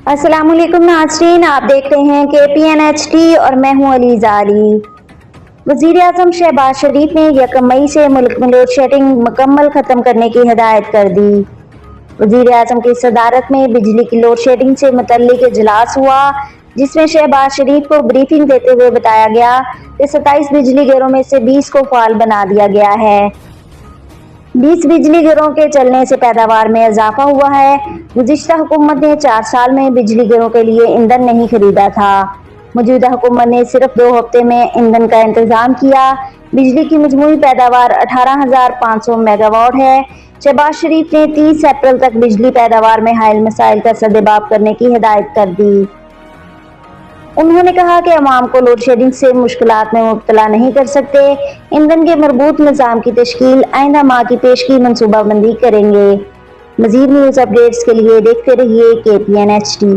अस्सलाम वालेकुम नाज़रीन, आप देख रहे हैं KPNHT और मैं हूं अली ज़ारी। वज़ीर आज़म शहबाज शरीफ ने 1 मई से मुल्क में लोड शेडिंग मुकम्मल ख़त्म करने की हिदायत कर दी। वज़ीर आज़म की सदारत में बिजली की लोड शेडिंग से मुतल्लिक इजलास हुआ, जिसमें शहबाज शरीफ को ब्रीफिंग देते हुए बताया गया कि 27 बिजली घरों में से 20 को फ़ाल बना दिया गया है। 20 बिजली घरों के चलने से पैदावार में इजाफा हुआ है। गुज़िश्ता हुकूमत ने 4 साल में बिजली घरों के लिए ईंधन नहीं खरीदा था। मौजूदा हुकूमत ने सिर्फ 2 हफ्ते में ईंधन का इंतजाम किया। बिजली की मजमूई पैदावार 18,500 मेगावाट है। शहबाज शरीफ ने 30 अप्रैल तक बिजली पैदावार में हायल मसाइल का सद्देबाब करने की हिदायत कर दी। उन्होंने कहा कि अवाम को लोड शेडिंग से मुश्किलात में मुब्तला नहीं कर सकते। ईंधन के मरबूत निज़ाम की तश्कील आइंदा माह की पेशगी मनसूबाबंदी करेंगे। मज़ीद न्यूज़ अपडेट्स के लिए देखते रहिए KPNHT।